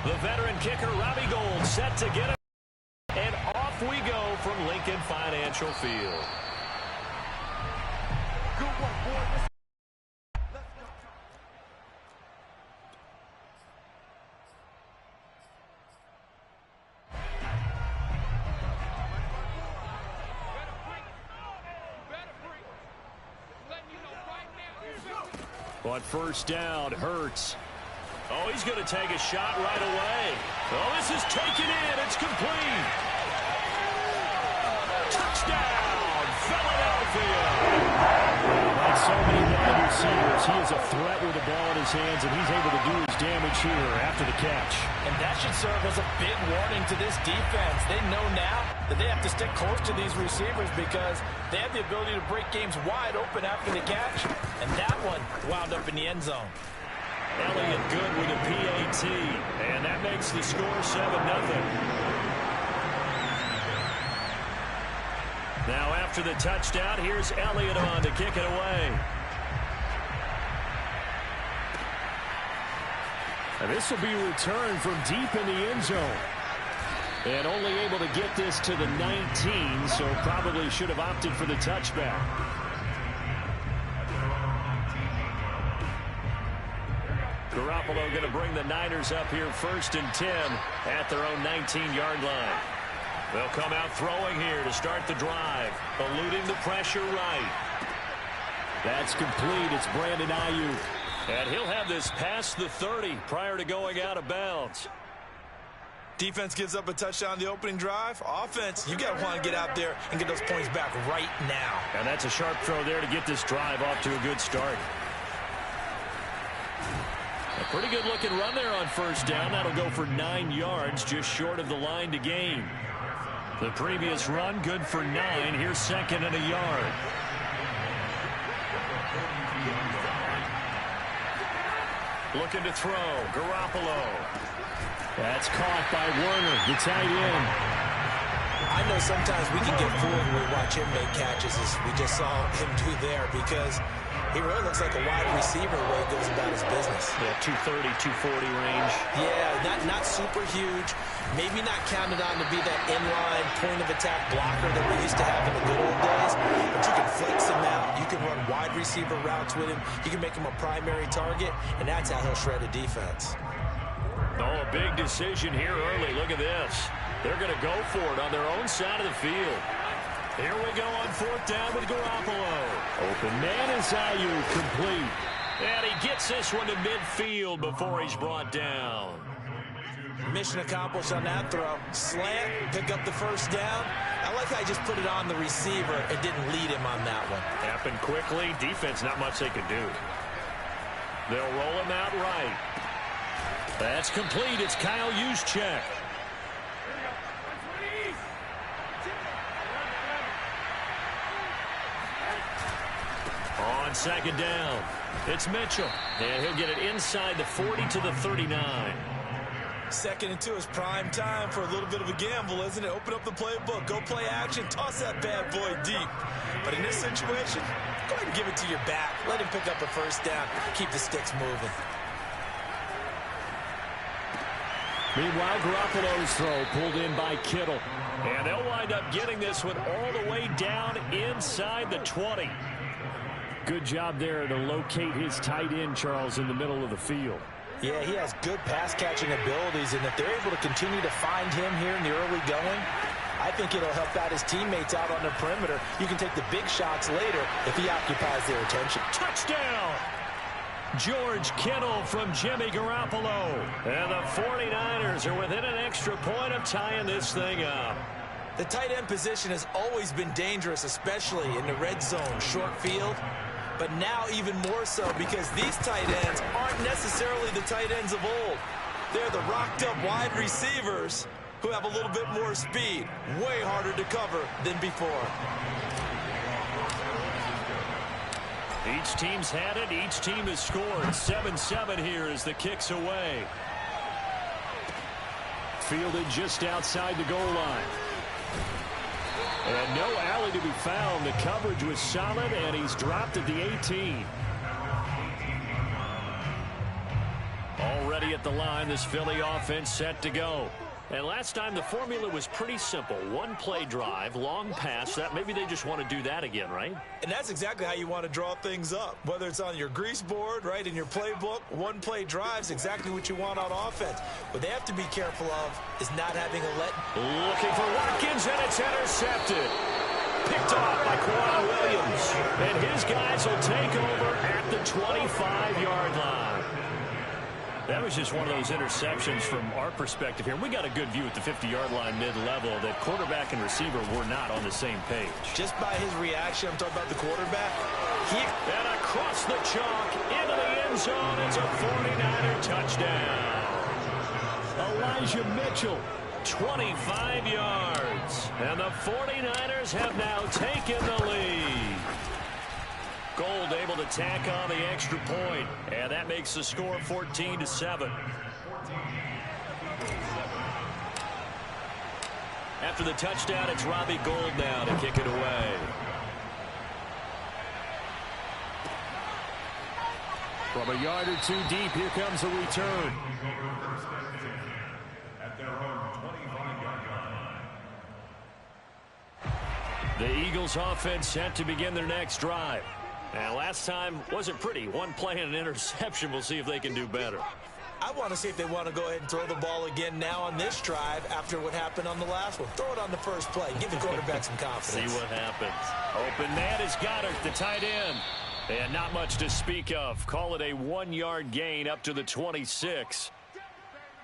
The veteran kicker, Robbie Gould, set to get it. And off we go from Lincoln Financial Field. Good one, boy. On first down, Hurts. Oh, he's going to take a shot right away. Oh, this is taken in. It's complete. Touchdown, Philadelphia. Like so many wide receivers, he is a threat with the ball in his hands, and he's able to do his damage here after the catch. And that should serve as a big warning to this defense. They know now that they have to stick close to these receivers because they have the ability to break games wide open after the catch. And that one wound up in the end zone. Elliott good with a PAT, and that makes the score 7-0. Now after the touchdown, here's Elliott on to kick it away. And this will be returned from deep in the end zone. And only able to get this to the 19, so probably should have opted for the touchback. Garoppolo going to bring the Niners up here 1st and 10 at their own 19-yard line. They'll come out throwing here to start the drive, eluding the pressure right. That's complete. It's Brandon Ayuk. And he'll have this past the 30 prior to going out of bounds. Defense gives up a touchdown the opening drive. Offense, you got to want to get out there and get those points back right now. And that's a sharp throw there to get this drive off to a good start. A pretty good looking run there on first down. That'll go for 9 yards, just short of the line to gain. The previous run good for 9. Here's 2nd and a yard. Looking to throw. Garoppolo. That's caught by Werner, the tight end. I know sometimes we can get fooled when we watch him make catches, as we just saw him do there, because he really looks like a wide receiver the way he goes about his business. Yeah, 230, 240 range. Yeah, not super huge. Maybe not counted on to be that inline point-of-attack blocker that we used to have in the good old days. But you can flex him out. You can run wide receiver routes with him. You can make him a primary target, and that's how he'll shred a defense. Oh, a big decision here early. Look at this. They're going to go for it on their own side of the field. Here we go on 4th down with Garoppolo. Open man is Ayuk, complete. And he gets this one to midfield before he's brought down. Mission accomplished on that throw. Slant, pick up the first down. I like how he just put it on the receiver and didn't lead him on that one. Happened quickly. Defense, not much they could do. They'll roll him out right. That's complete. It's Kyle Juszczyk. On 2nd down, it's Mitchell. And he'll get it inside the 40 to the 39. 2nd and 2 is prime time for a little bit of a gamble, isn't it? Open up the playbook, go play action, toss that bad boy deep. But in this situation, go ahead and give it to your back. Let him pick up a first down. Keep the sticks moving. Meanwhile, Garoppolo's throw pulled in by Kittle. And they'll wind up getting this one all the way down inside the 20. Good job there to locate his tight end, Charles, in the middle of the field. Yeah, he has good pass-catching abilities, and if they're able to continue to find him here in the early going, I think it'll help out his teammates out on the perimeter. You can take the big shots later if he occupies their attention. Touchdown! George Kittle from Jimmy Garoppolo. And the 49ers are within an extra point of tying this thing up. The tight end position has always been dangerous, especially in the red zone, short field. But now even more so because these tight ends aren't necessarily the tight ends of old. They're the rocked-up wide receivers who have a little bit more speed. Way harder to cover than before. Each team's had it. Each team has scored. 7-7 here as the kick's away. Fielded just outside the goal line. And no alley to be found. The coverage was solid, and he's dropped at the 18. Already ready at the line. This Philly offense set to go. And last time the formula was pretty simple. One play drive, long pass. That maybe they just want to do that again, right? And that's exactly how you want to draw things up. Whether it's on your grease board, right, in your playbook, one play drive is exactly what you want on offense. What they have to be careful of is not having a let. Looking for Watkins, and it's intercepted. Picked off by Kwan Williams. And his guys will take over at the 25-yard line. That was just one of those interceptions from our perspective here. We got a good view at the 50-yard line mid-level that quarterback and receiver were not on the same page. Just by his reaction, I'm talking about the quarterback. And across the chalk into the end zone. It's a 49er touchdown. Elijah Mitchell, 25 yards. And the 49ers have now taken the lead. Gold able to tack on the extra point, and that makes the score 14-7. After the touchdown, it's Robbie Gould now to kick it away. From a yard or two deep, here comes the return. The Eagles offense set to begin their next drive. And last time wasn't pretty. One play and an interception. We'll see if they can do better. I want to see if they want to go ahead and throw the ball again now on this drive after what happened on the last one. Throw it on the first play. Give the quarterback some confidence. See what happens. Open man is Goddard, the tight end. And not much to speak of. Call it a 1-yard gain up to the 26.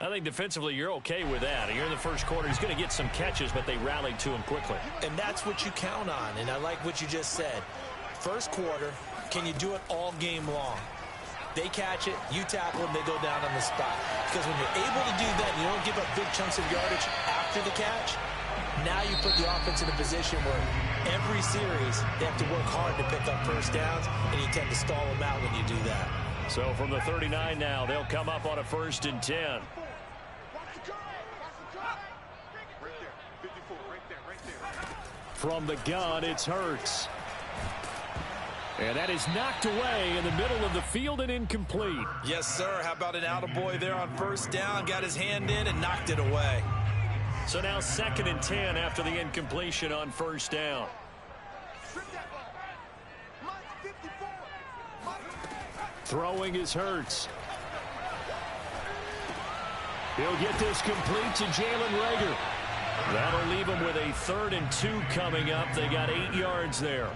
I think defensively you're okay with that. You're in the first quarter. He's going to get some catches, but they rallied to him quickly. And that's what you count on. And I like what you just said. First quarter, can you do it all game long? They catch it, you tackle them, they go down on the spot. Because when you're able to do that, you don't give up big chunks of yardage after the catch, now you put the offense in a position where every series they have to work hard to pick up first downs, and you tend to stall them out when you do that. So from the 39 now, they'll come up on a 1st and 10. From the gun, it's Hurts. And that is knocked away in the middle of the field and incomplete. Yes, sir. How about an attaboy there on first down? Got his hand in and knocked it away. So now 2nd and 10 after the incompletion on first down. Throwing is Hurts. He'll get this complete to Jalen Reagor. That'll leave him with a 3rd and 2 coming up. They got 8 yards there.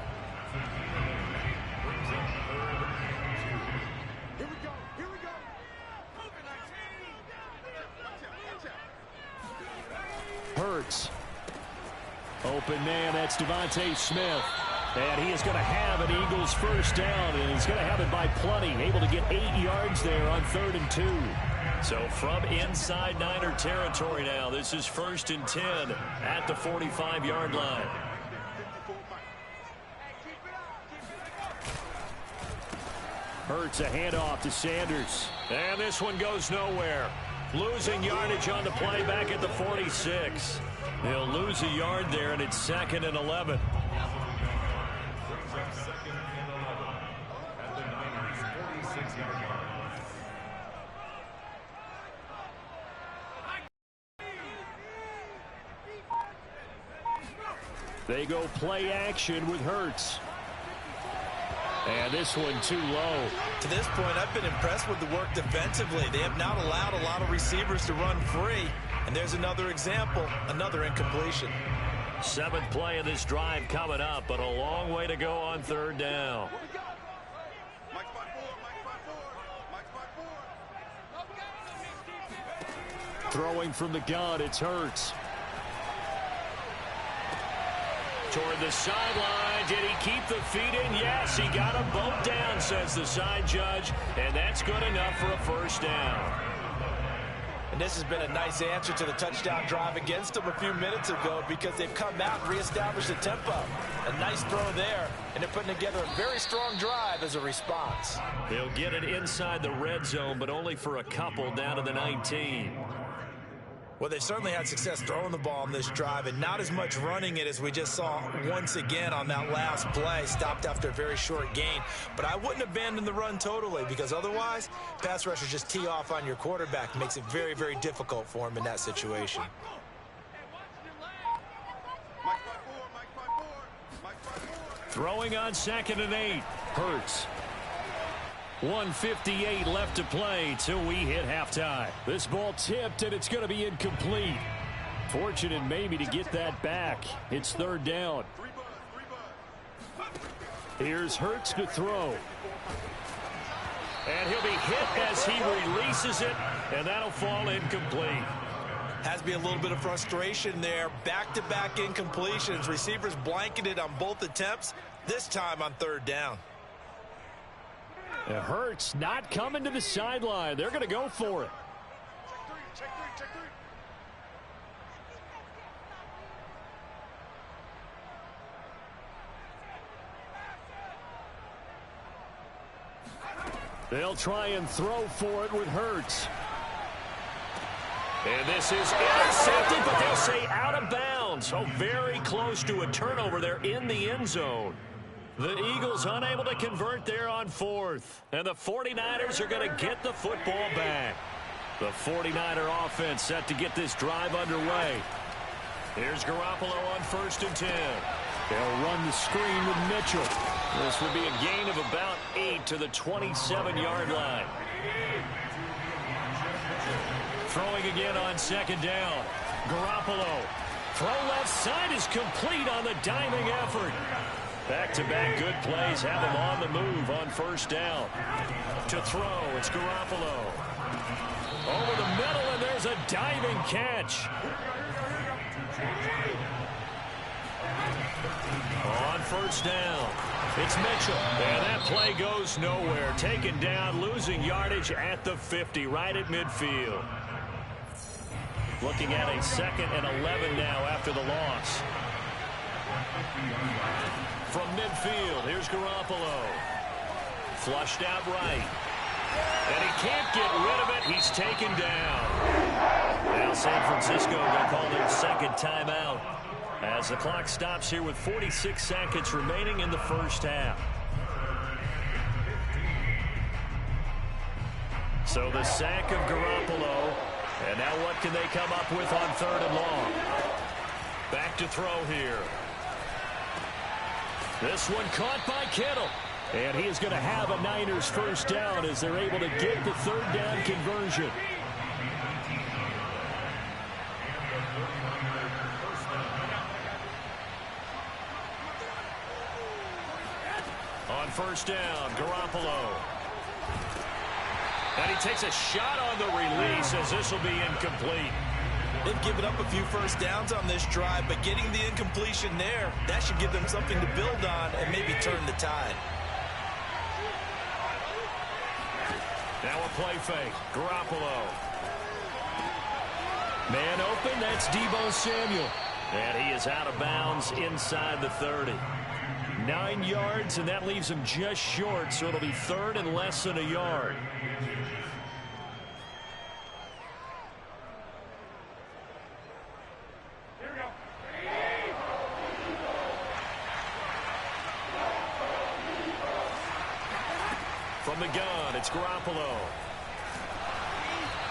Hurts. Open man, that's Devontae Smith. And he is going to have an Eagles first down, and he's going to have it by plenty. Able to get 8 yards there on 3rd and 2. So from inside Niner territory now, this is 1st and 10 at the 45-yard line. Hurts a handoff to Sanders. And this one goes nowhere. Losing yardage on the play back at the 46. They'll lose a yard there, and it's 2nd and 11. They go play action with Hurts. And this one too low. To this point, I've been impressed with the work defensively. They have not allowed a lot of receivers to run free. And there's another example, another incompletion. 7th play of this drive coming up, but a long way to go on 3rd down. Throwing from the gun, it's Hurts. Toward the sideline. Did he keep the feet in? Yes, he got them both down, says the side judge. And that's good enough for a first down. And this has been a nice answer to the touchdown drive against them a few minutes ago because they've come out and reestablished the tempo. A nice throw there, and they're putting together a very strong drive as a response. They'll get it inside the red zone, but only for a couple down to the 19. Well, they've certainly had success throwing the ball on this drive and not as much running it as we just saw once again on that last play. Stopped after a very short gain. But I wouldn't abandon the run totally because otherwise, pass rushers just tee off on your quarterback. Makes it very, very difficult for him in that situation. Throwing on 2nd and 8. Hurts. 1:58 left to play till we hit halftime. This ball tipped, and it's going to be incomplete. Fortunate maybe to get that back. It's 3rd down. Here's Hurts to throw. And he'll be hit as he releases it, and that'll fall incomplete. Has to be a little bit of frustration there. Back-to-back incompletions. Receivers blanketed on both attempts, this time on 3rd down. It hurts not coming to the sideline. They're going to go for it. They'll try and throw for it with Hurts. And this is intercepted, but they'll say out of bounds. So very close to a turnover there in the end zone. The Eagles unable to convert there on 4th. And the 49ers are going to get the football back. The 49er offense set to get this drive underway. Here's Garoppolo on 1st and 10. They'll run the screen with Mitchell. This would be a gain of about 8 to the 27-yard line. Throwing again on 2nd down. Garoppolo. Throw left side is complete on the diving effort. Back-to-back good plays have him on the move on 1st down. To throw, it's Garoppolo. Over the middle, and there's a diving catch. On 1st down, it's Mitchell. And that play goes nowhere. Taken down, losing yardage at the 50, right at midfield. Looking at a 2nd and 11 now after the loss. From midfield, here's Garoppolo. Flushed out right. And he can't get rid of it. He's taken down. Now San Francisco going to call their 2nd timeout as the clock stops here with 46 seconds remaining in the 1st half. So the sack of Garoppolo. And now what can they come up with on 3rd and long? Back to throw here. This one caught by Kittle. And he is going to have a Niners 1st down as they're able to get the 3rd down conversion. On 1st down, Garoppolo. And he takes a shot on the release as this will be incomplete. They've given up a few 1st downs on this drive, but getting the incompletion there, that should give them something to build on and maybe turn the tide. Now a play fake. Garoppolo. Man open, that's Deebo Samuel. And he is out of bounds inside the 30. 9 yards, and that leaves him just short, so it'll be 3rd and less than a yard. From the gun, it's Garoppolo.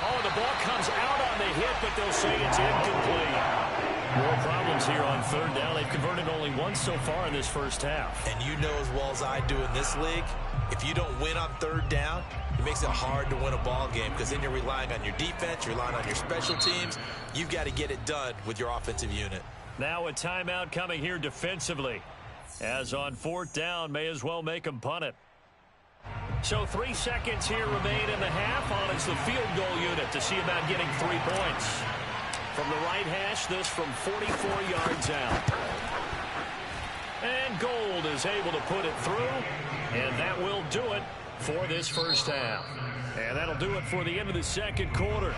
Oh, the ball comes out on the hit, but they'll say it's incomplete. More problems here on 3rd down. They've converted only once so far in this 1st half. And you know as well as I do in this league, if you don't win on 3rd down, it makes it hard to win a ball game because then you're relying on your defense, you're relying on your special teams. You've got to get it done with your offensive unit. Now a timeout coming here defensively. As on 4th down, may as well make them punt it. So 3 seconds here remain in the half on it's the field goal unit to see about getting 3 points. From the right hash, this from 44 yards out. And Gold is able to put it through, and that will do it for this 1st half. And that'll do it for the end of the 2nd quarter.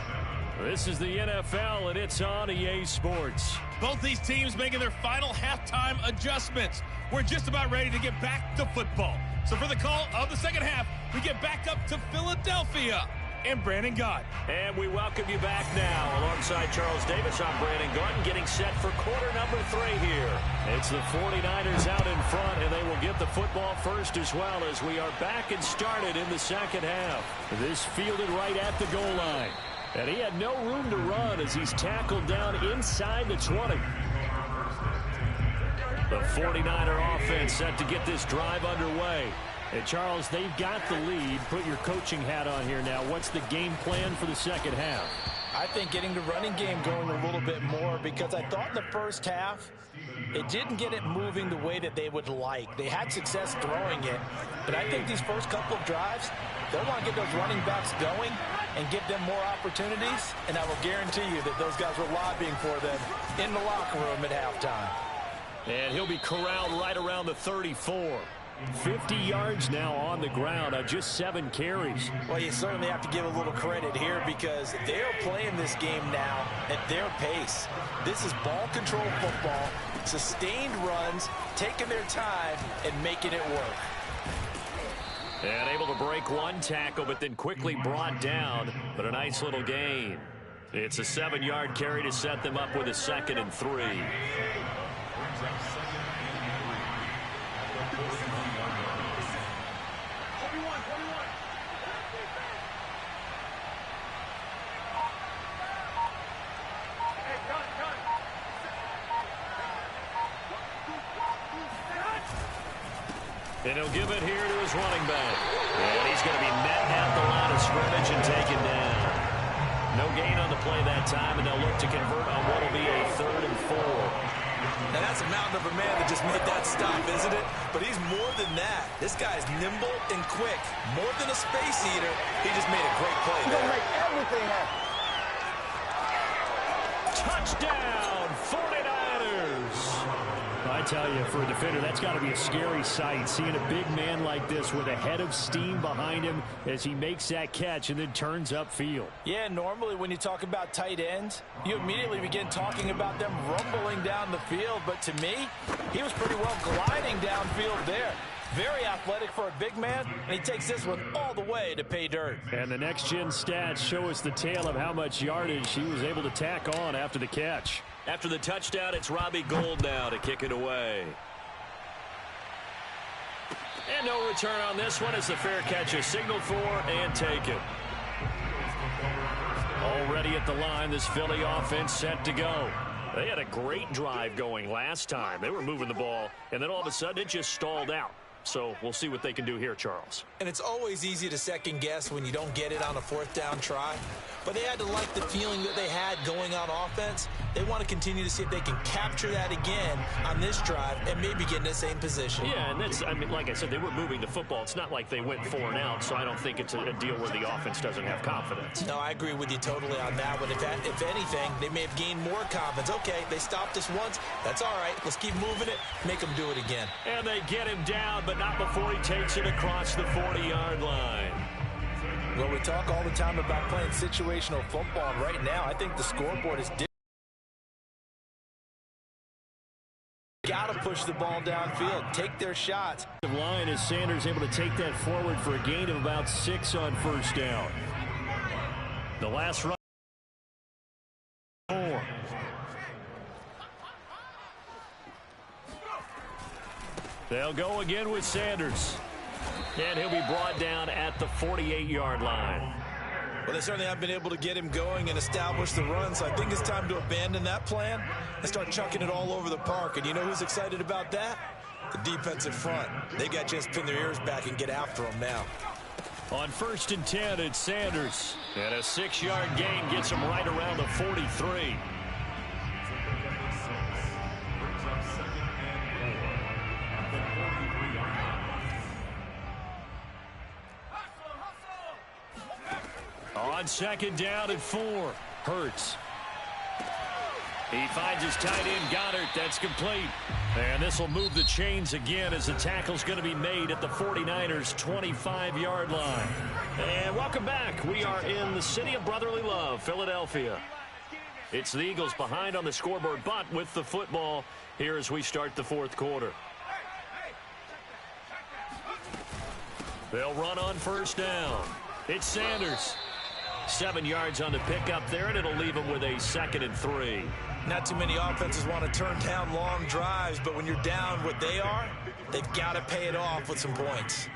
This is the NFL, and it's on EA Sports. Both these teams making their final halftime adjustments. We're just about ready to get back to football. So for the call of the 2nd half, we get back up to Philadelphia. and Brandon Gaudin. And we welcome you back now. Alongside Charles Davis, I'm Brandon Gaudin, getting set for quarter number 3 here. It's the 49ers out in front, and they will get the football first as well as we are back and started in the second half. This fielded right at the goal line. And he had no room to run as he's tackled down inside the 20. The 49er offense set to get this drive underway. And Charles, they've got the lead. Put your coaching hat on here now. What's the game plan for the second half? I think getting the running game going a little bit more, because I thought in the first half it didn't get it moving the way that they would like. They had success throwing it, but I think these first couple of drives, they'll want to get those running backs going and give them more opportunities, and I will guarantee you that those guys were lobbying for them in the locker room at halftime. And he'll be corralled right around the 34. 50 yards now on the ground on just 7 carries. Well, you certainly have to give a little credit here because they're playing this game now at their pace. This is ball control football, sustained runs, taking their time and making it work. And able to break one tackle, but then quickly brought down. But a nice little gain. It's a 7-yard carry to set them up with a 2nd and 3. And he'll give it here to his running back. And he's going to be met at the line of scrimmage and taken down. No gain on the play that time, and they'll look to convert on what will be a 3rd and 4. Now that's a mountain of a man that just made that stop, isn't it? But he's more than that. This guy's nimble and quick. More than a space eater, he just made a great play there. Make everything happen. Touchdown, 49ers! I tell you, for a defender, that's got to be a scary sight, seeing a big man like this with a head of steam behind him as he makes that catch and then turns upfield. Yeah, normally when you talk about tight ends, you immediately begin talking about them rumbling down the field. But to me, he was pretty well gliding downfield there. Very athletic for a big man, and he takes this one all the way to pay dirt. And the next-gen stats show us the tale of how much yardage he was able to tack on after the catch. After the touchdown, it's Robbie Gould now to kick it away. And no return on this one as the fair catch is signaled for and taken. Already at the line, this Philly offense set to go. They had a great drive going last time. They were moving the ball, and then all of a sudden it just stalled out. So we'll see what they can do here, Charles. And it's always easy to second guess when you don't get it on a 4th down try. But they had to like the feeling that they had going on offense. They want to continue to see if they can capture that again on this drive and maybe get in the same position. Yeah, and that's, I mean, like I said, they were moving the football. It's not like they went 4 and out, so I don't think it's a deal where the offense doesn't have confidence. No, I agree with you totally on that one. If anything, they may have gained more confidence. Okay, they stopped us once. That's all right. Let's keep moving it. Make them do it again. And they get him down, but not before he takes it across the 40-yard line. Well, we talk all the time about playing situational football, and right now I think the scoreboard is different. Got to push the ball downfield, take their shots. The line is Sanders able to take that forward for a gain of about 6 on 1st down. The last run. 4. They'll go again with Sanders. And he'll be brought down at the 48-yard line. Well, they certainly have been able to get him going and establish the run, so I think it's time to abandon that plan and start chucking it all over the park. And you know who's excited about that? The defensive front. They got a chance to pin their ears back and get after him now. On 1st and 10, it's Sanders. And a 6-yard gain gets him right around the 43. On 2nd down at 4, Hurts. He finds his tight end, Goddard. That's complete. And this will move the chains again as the tackle's going to be made at the 49ers' 25-yard line. And welcome back. We are in the city of brotherly love, Philadelphia. It's the Eagles behind on the scoreboard, but with the football here as we start the 4th quarter. They'll run on 1st down. It's Sanders. 7 yards on the pickup there, and it'll leave them with a 2nd and 3. Not too many offenses want to turn down long drives, but when you're down what they are, they've got to pay it off with some points.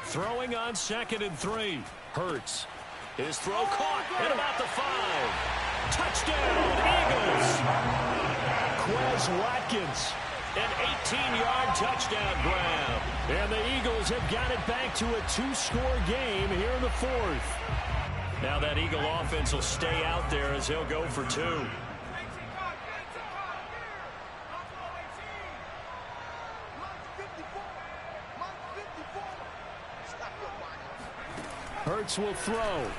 Throwing on 2nd and 3. Hurts. His throw caught at about the 5. Touchdown, Eagles. Quez Watkins. An 18-yard touchdown grab. And the Eagles have got it back to a 2-score game here in the 4th. Now that Eagle offense will stay out there as he'll go for 2. Hurts will throw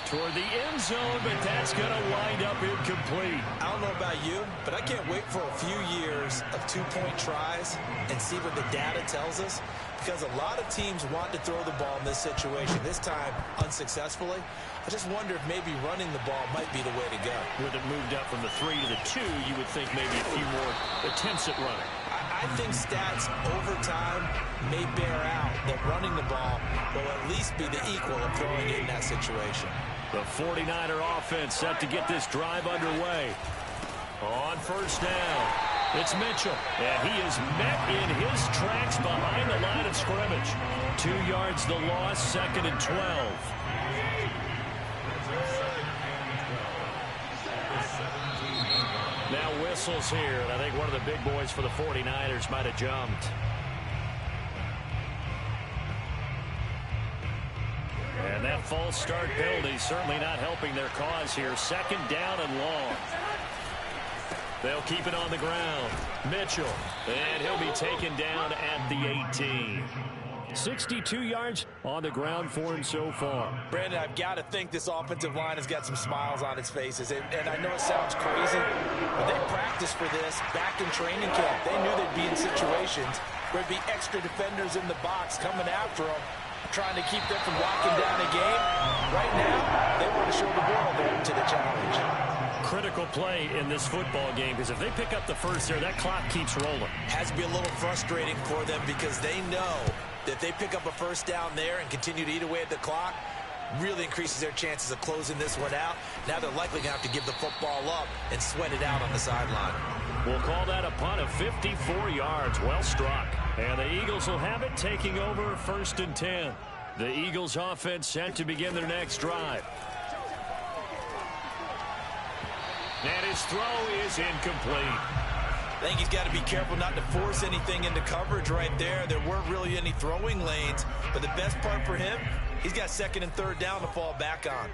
toward the end zone, but that's going to wind up incomplete. I don't know about you, but I can't wait for a few years of 2-point tries and see what the data tells us, because a lot of teams want to throw the ball in this situation, this time unsuccessfully. I just wonder if maybe running the ball might be the way to go. With it moved up from the 3 to the 2, you would think maybe a few more attempts at running. I think stats over time may bear out that running the ball will at least be the equal of throwing in that situation. The 49er offense set to get this drive underway. On first down, it's Mitchell, and he is met in his tracks behind the line of scrimmage. 2 yards the loss, 2nd and 12. Now whistles here, and I think one of the big boys for the 49ers might have jumped. And that false start penalty certainly not helping their cause here. 2nd down and long. They'll keep it on the ground. Mitchell, and he'll be taken down at the 18. 62 yards on the ground for him so far. Brandon, I've got to think this offensive line has got some smiles on its faces. And I know it sounds crazy, but they practiced for this back in training camp. They knew they'd be in situations where there'd be extra defenders in the box coming after them, trying to keep them from locking down a game. Right now, they want to show the world they're up to the challenge. Critical play in this football game, because if they pick up the first there, that clock keeps rolling. Has to be a little frustrating for them, because they know that if they pick up a first down there and continue to eat away at the clock, really increases their chances of closing this one out. Now they're likely going to have to give the football up and sweat it out on the sideline. We'll call that a punt of 54 yards. Well struck. And the Eagles will have it, taking over 1st and 10. The Eagles offense set to begin their next drive. And his throw is incomplete. I think he's got to be careful not to force anything into coverage right there. There weren't really any throwing lanes, but the best part for him, he's got 2nd and 3rd down to fall back on.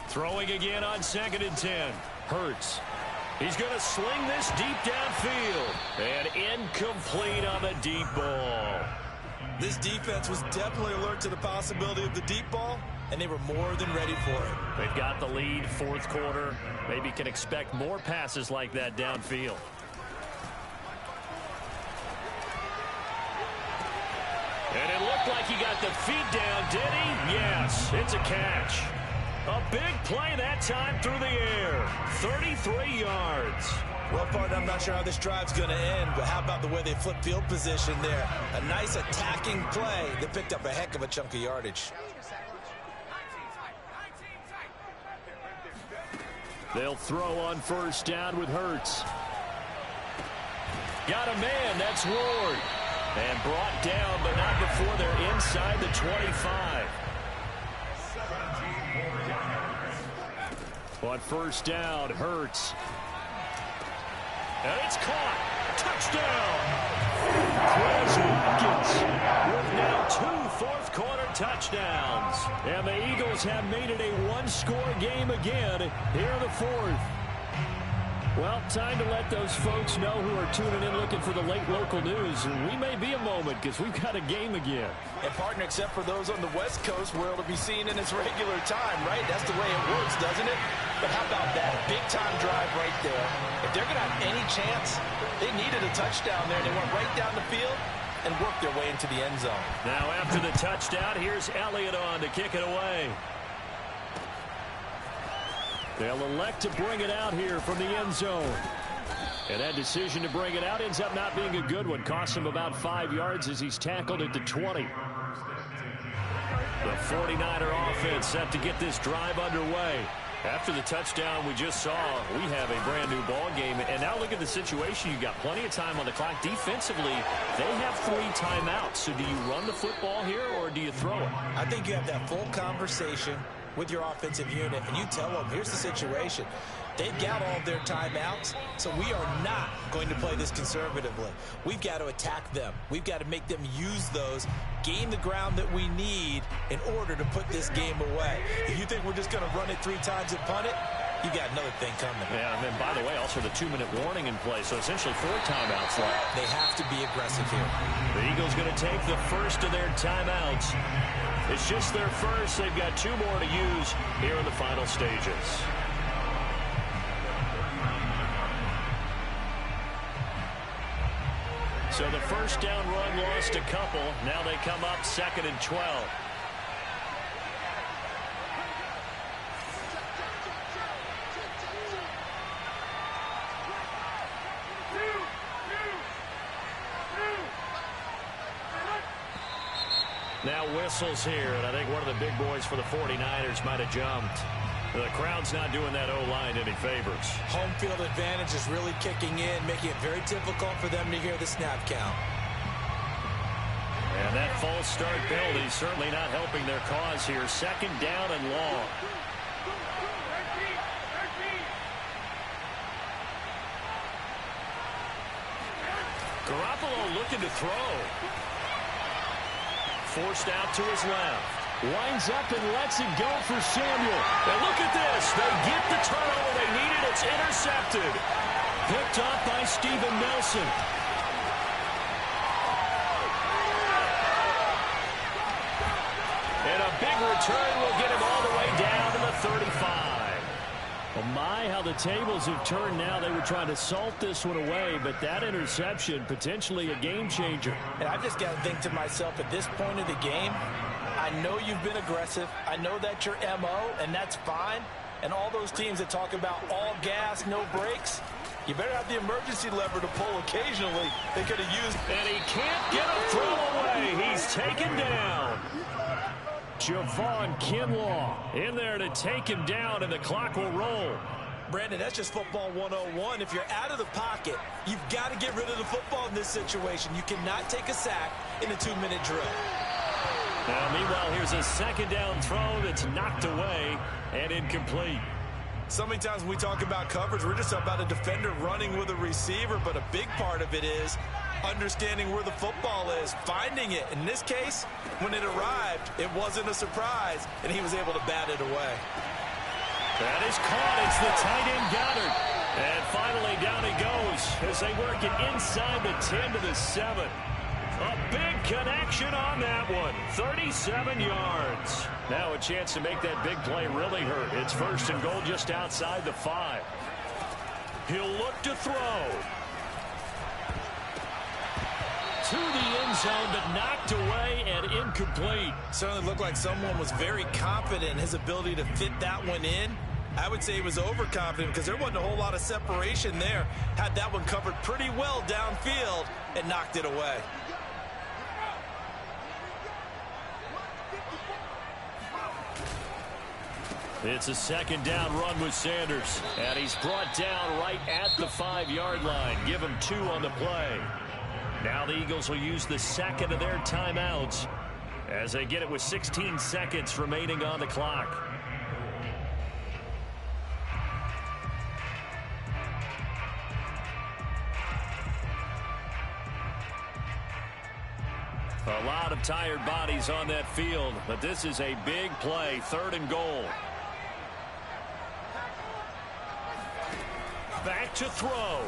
Throwing again on 2nd and 10. Hurts. He's going to sling this deep downfield. And incomplete on the deep ball. This defense was definitely alert to the possibility of the deep ball, and they were more than ready for it. They've got the lead, 4th quarter. Maybe can expect more passes like that downfield. And it looked like he got the feet down, did he? Yes, it's a catch. A big play that time through the air. 33 yards. Well, partner, I'm not sure how this drive's going to end, but how about the way they flip field position there? A nice attacking play that picked up a heck of a chunk of yardage. They'll throw on first down with Hurts. Got a man, that's Ward. And brought down, but not before they're inside the 25. On first down, Hurts. And it's caught. Touchdown. Quez Watkins with now 2 fourth-quarter touchdowns. And the Eagles have made it a 1-score game again here in the 4th. Well, time to let those folks know who are tuning in looking for the late local news. And we may be a moment, because we've got a game again. And, partner, except for those on the West Coast where it'll be seen in its regular time, right? That's the way it works, doesn't it? But how about that big-time drive right there? If they're going to have any chance, they needed a touchdown there. They went right down the field and worked their way into the end zone. Now, after the touchdown, here's Elliott on to kick it away. They'll elect to bring it out here from the end zone. And that decision to bring it out ends up not being a good one. Costs him about 5 yards as he's tackled at the 20. The 49er offense set to get this drive underway. After the touchdown we just saw, we have a brand new ball game. And now look at the situation. You got plenty of time on the clock. Defensively, they have 3 timeouts. So do you run the football here or do you throw it? I think you have that full conversation with your offensive unit, and you tell them, here's the situation. They've got all of their timeouts, so we are not going to play this conservatively. We've got to attack them. We've got to make them use those, gain the ground that we need in order to put this game away. If you think we're just going to run it 3 times and punt it, you got another thing coming. Yeah, and then, by the way, also the 2-minute warning in play, so essentially 4 timeouts left. They have to be aggressive here. The Eagles going to take the first of their timeouts. It's just their first. They've got 2 more to use here in the final stages. So the first down run lost a couple. Now they come up 2nd and 12. Now whistles here, and I think one of the big boys for the 49ers might have jumped. The crowd's not doing that O-line any favors. Home field advantage is really kicking in, making it very difficult for them to hear the snap count. And that false start penalty certainly not helping their cause here. 2nd down and long. Garoppolo looking to throw. Forced out to his left. Winds up and lets it go for Samuel. And look at this. They get the turnover they needed. It's intercepted. Picked up by Steven Nelson. And a big return will get him all the way down to the 35. Oh my, how the tables have turned now. They were trying to salt this one away, but that interception, potentially a game changer. And I've just got to think to myself, at this point of the game, I know you've been aggressive. I know that's your MO, and that's fine. And all those teams that talk about all gas, no brakes, you better have the emergency lever to pull occasionally. They could have used. And he can't get a throw away. He's taken down. Javon Kinlaw in there to take him down, and the clock will roll. Brandon, that's just football 101. If you're out of the pocket, you've got to get rid of the football in this situation. You cannot take a sack in a 2-minute drill. Now, meanwhile, here's a 2nd down throw that's knocked away and incomplete. So many times when we talk about coverage, we're just about a defender running with a receiver, but a big part of it is understanding where the football is, finding it. In this case, when it arrived, it wasn't a surprise, and he was able to bat it away. That is caught. It's the tight end Goddard. And finally down he goes as they work it inside the 10 to the 7. A big connection on that one. 37 yards. Now a chance to make that big play really hurt. It's 1st and goal just outside the 5. He'll look to throw. To the end zone, but knocked away and incomplete. Certainly looked like someone was very confident in his ability to fit that one in. I would say he was overconfident because there wasn't a whole lot of separation there. Had that one covered pretty well downfield and knocked it away. It's a 2nd down run with Sanders. And he's brought down right at the 5-yard line. Give him 2 on the play. Now the Eagles will use the 2nd of their timeouts as they get it with 16 seconds remaining on the clock. A lot of tired bodies on that field, but this is a big play. 3rd and goal. Back to throw.